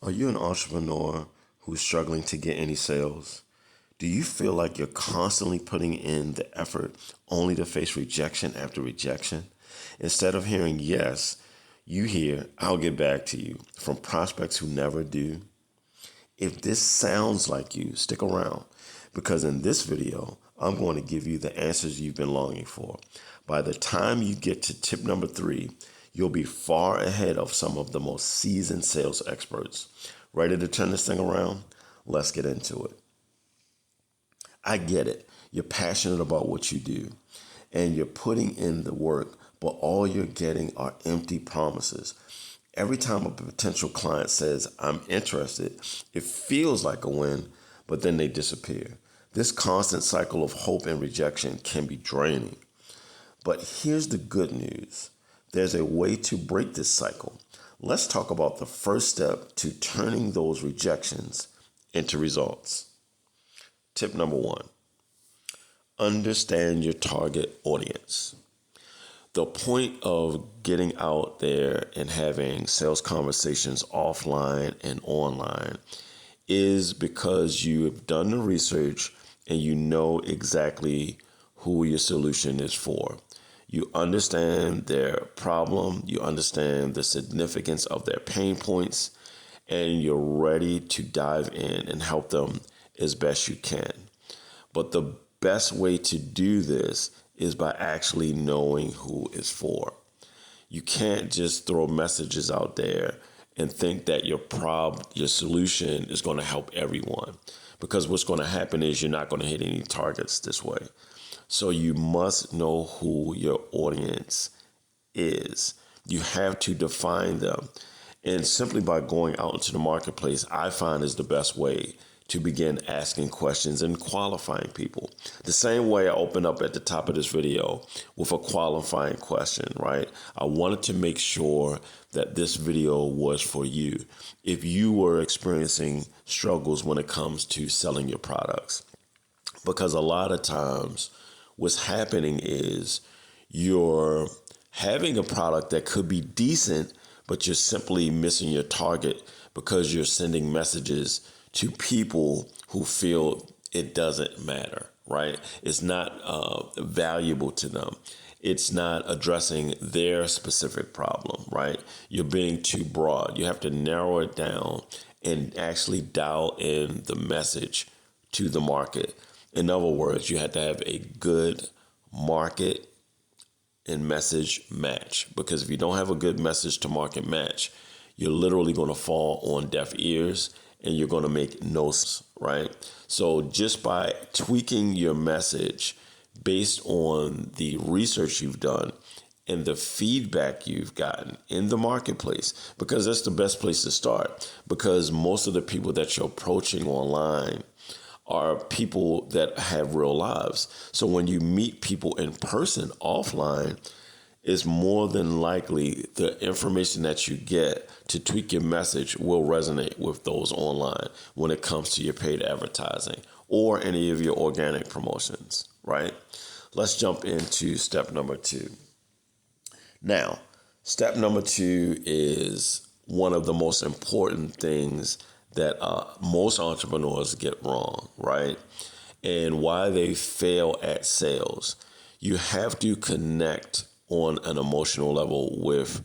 Are you an entrepreneur who's struggling to get any sales? Do you feel like you're constantly putting in the effort only to face rejection after rejection? Instead of hearing yes, you hear, I'll get back to you from prospects who never do. If this sounds like you, stick around because in this video, I'm going to give you the answers you've been longing for. By the time you get to tip number 3, you'll be far ahead of some of the most seasoned sales experts. Ready to turn this thing around? Let's get into it. I get it. You're passionate about what you do and you're putting in the work, but all you're getting are empty promises. Every time a potential client says, I'm interested, it feels like a win, but then they disappear. This constant cycle of hope and rejection can be draining. But here's the good news. There's a way to break this cycle. Let's talk about the first step to turning those rejections into results. Tip number 1, understand your target audience. The point of getting out there and having sales conversations offline and online is because you have done the research and you know exactly who your solution is for. You understand their problem, you understand the significance of their pain points, and you're ready to dive in and help them as best you can. But the best way to do this is by actually knowing who it's for. You can't just throw messages out there and think that your solution is going to help everyone, because what's going to happen is you're not going to hit any targets this way. So you must know who your audience is. You have to define them. And simply by going out into the marketplace, I find is the best way to begin asking questions and qualifying people. The same way I opened up at the top of this video with a qualifying question, right? I wanted to make sure that this video was for you if you were experiencing struggles when it comes to selling your products. Because a lot of times what's happening is you're having a product that could be decent, but you're simply missing your target because you're sending messages to people who feel it doesn't matter, right? It's not valuable to them. It's not addressing their specific problem, right? You're being too broad. You have to narrow it down and actually dial in the message to the market. In other words, you have to have a good market and message match, because if you don't have a good message to market match, you're literally going to fall on deaf ears and you're going to make no sense, right? So just by tweaking your message based on the research you've done and the feedback you've gotten in the marketplace, because that's the best place to start, because most of the people that you're approaching online are people that have real lives. So when you meet people in person offline, it's more than likely the information that you get to tweak your message will resonate with those online when it comes to your paid advertising or any of your organic promotions, right? Let's jump into step number 2. Now, step number 2 is one of the most important things that most entrepreneurs get wrong, right? And why they fail at sales. You have to connect on an emotional level with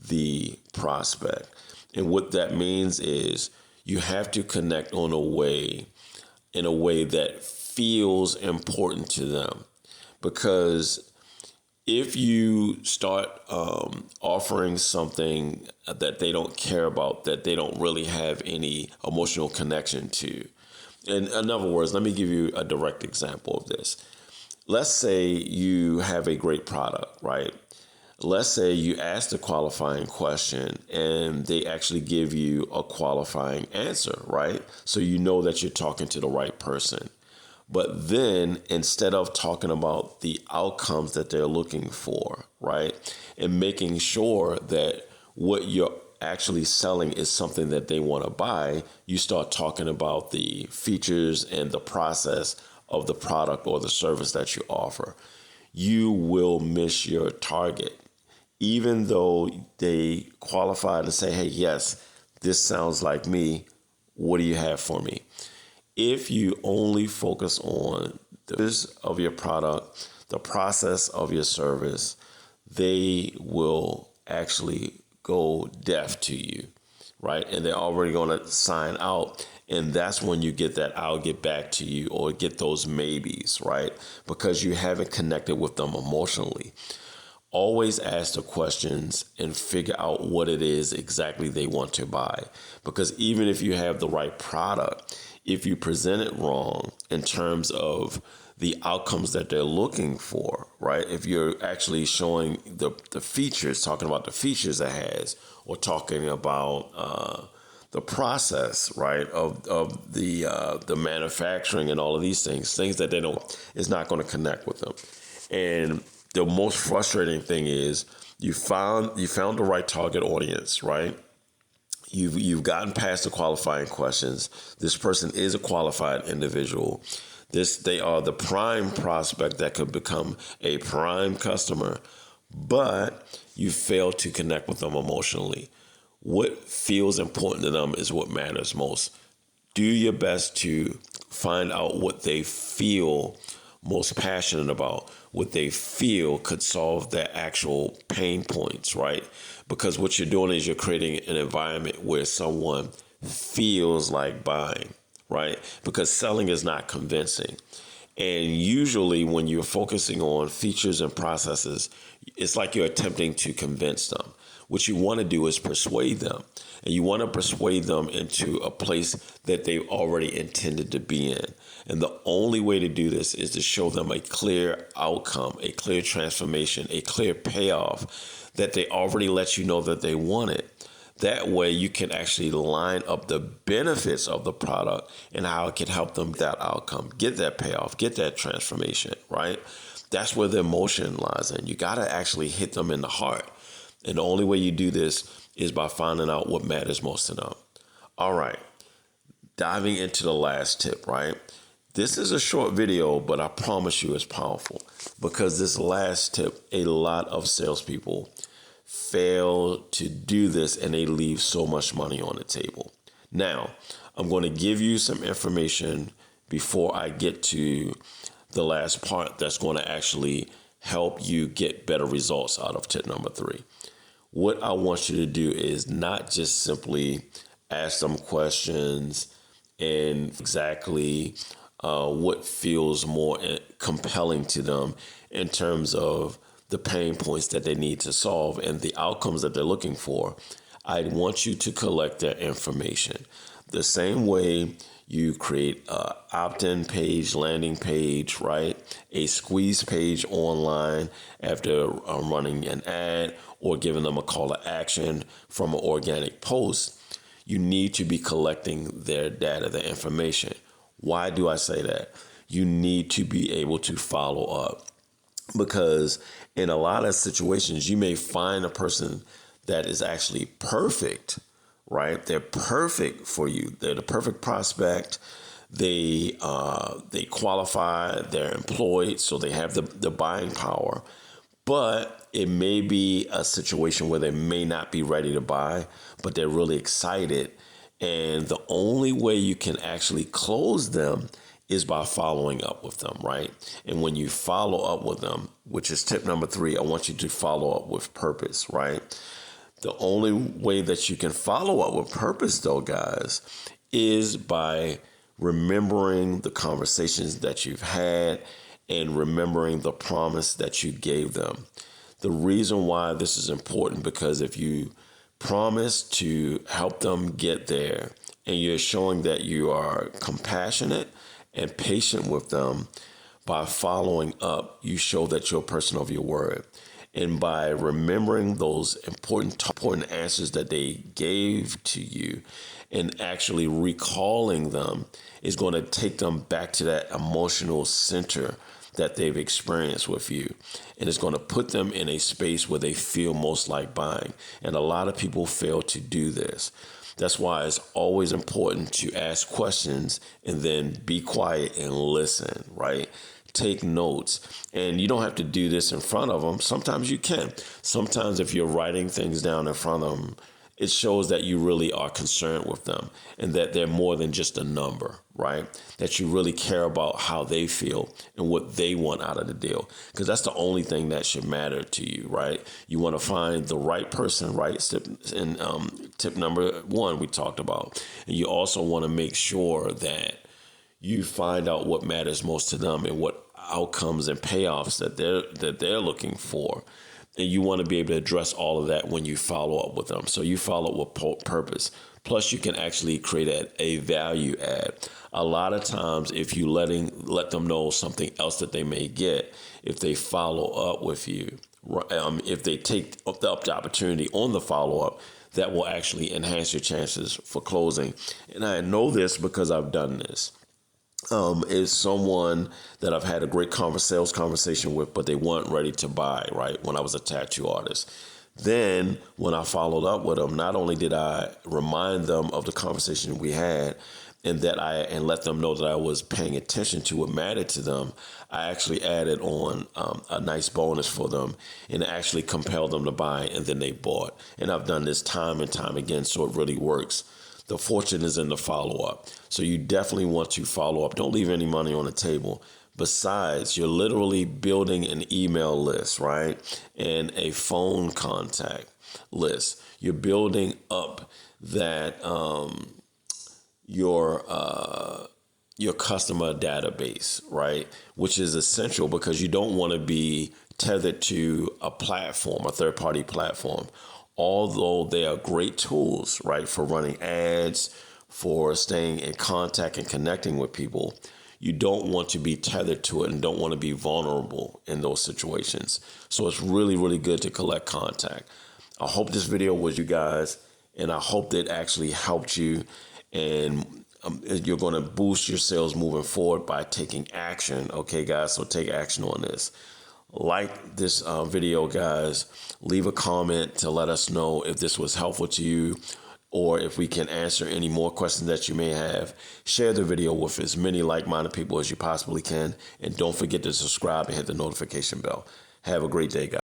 the prospect. And what that means is you have to connect in a way that feels important to them. Because if you start offering something that they don't care about, that they don't really have any emotional connection to, in other words, let me give you a direct example of this. Let's say you have a great product, right? Let's say you ask the qualifying question and they actually give you a qualifying answer, right? So you know that you're talking to the right person. But then instead of talking about the outcomes that they're looking for, right, and making sure that what you're actually selling is something that they want to buy, you start talking about the features and the process of the product or the service that you offer. You will miss your target. Even though they qualify to say, hey, yes, This sounds like me. What do you have for me? If you only focus on the business of your product, the process of your service, they will actually go deaf to you, right? And they're already going to sign out. And that's when you get that I'll get back to you or get those maybes, right? Because you haven't connected with them emotionally. Always ask the questions and figure out what it is exactly they want to buy. Because even if you have the right product, if you present it wrong in terms of the outcomes that they're looking for, right? If you're actually showing the features, talking about the features it has, or talking about the process, right, of the manufacturing and all of these things that they don't, is not going to connect with them. And the most frustrating thing is you found the right target audience, right? You've gotten past the qualifying questions. This person is a qualified individual. They are the prime prospect that could become a prime customer, but you fail to connect with them emotionally. What feels important to them is what matters most. Do your best to find out what they feel most passionate about, what they feel could solve their actual pain points, right? Because what you're doing is you're creating an environment where someone feels like buying, right? Because selling is not convincing. And usually when you're focusing on features and processes, it's like you're attempting to convince them. What you want to do is persuade them. And you want to persuade them into a place that they've already intended to be in. And the only way to do this is to show them a clear outcome, a clear transformation, a clear payoff that they already let you know that they want it. That way you can actually line up the benefits of the product and how it can help them get that outcome, get that payoff, get that transformation, right? That's where the emotion lies in. You got to actually hit them in the heart. And the only way you do this is by finding out what matters most to them. All right, diving into the last tip, right? This is a short video, but I promise you it's powerful because this last tip, a lot of salespeople fail to do this and they leave so much money on the table. Now, I'm going to give you some information before I get to the last part that's going to actually help you get better results out of tip number 3. What I want you to do is not just simply ask them questions and exactly what feels more compelling to them in terms of the pain points that they need to solve and the outcomes that they're looking for. I want you to collect their information. The same way you create an opt-in page, landing page, right? A squeeze page online after running an ad or giving them a call to action from an organic post. You need to be collecting their data, their information. Why do I say that? You need to be able to follow up. Because in a lot of situations, you may find a person that is actually perfect, right? They're perfect for you. They're the perfect prospect. They qualify. They're employed, so they have the buying power. But it may be a situation where they may not be ready to buy, but they're really excited. And the only way you can actually close them is by following up with them, right? And when you follow up with them, which is tip number 3, I want you to follow up with purpose, right? The only way that you can follow up with purpose, though, guys, is by remembering the conversations that you've had and remembering the promise that you gave them. The reason why this is important, because if you promise to help them get there and you're showing that you are compassionate and patient with them, by following up, you show that you're a person of your word. And by remembering those important answers that they gave to you and actually recalling them is going to take them back to that emotional center that they've experienced with you. And it's going to put them in a space where they feel most like buying. And a lot of people fail to do this. That's why it's always important to ask questions and then be quiet and listen, right? Take notes. And you don't have to do this in front of them. Sometimes you can. Sometimes if you're writing things down in front of them, it shows that you really are concerned with them and that they're more than just a number, right? That you really care about how they feel and what they want out of the deal. Because that's the only thing that should matter to you, right? You want to find the right person, right? Tip number 1 we talked about. And you also want to make sure that you find out what matters most to them and what outcomes and payoffs that they're looking for. And you want to be able to address all of that when you follow up with them. So you follow up with purpose. Plus, you can actually create a value add. A lot of times, if you let them know something else that they may get, if they follow up with you, if they take up the opportunity on the follow up, that will actually enhance your chances for closing. And I know this because I've done this. Is someone that I've had a great sales conversation with, but they weren't ready to buy, right, when I was a tattoo artist. Then when I followed up with them, not only did I remind them of the conversation we had and let them know that I was paying attention to what mattered to them, I actually added on a nice bonus for them and actually compelled them to buy, and then they bought. And I've done this time and time again, so it really works. The fortune is in the follow-up. So you definitely want to follow up. Don't leave any money on the table. Besides, you're literally building an email list, right? And a phone contact list. You're building up that your customer database, right? Which is essential because you don't want to be tethered to a platform, a third-party platform. Although they are great tools, right, for running ads, for staying in contact and connecting with people, you don't want to be tethered to it and don't want to be vulnerable in those situations. So it's really, really good to collect contact. I hope this video was you guys, and I hope that it actually helped you, and you're going to boost your sales moving forward by taking action. Okay, guys, so take action on this. Like this video, guys. Leave a comment to let us know if this was helpful to you or if we can answer any more questions that you may have. Share the video with as many like-minded people as you possibly can. And don't forget to subscribe and hit the notification bell. Have a great day, guys.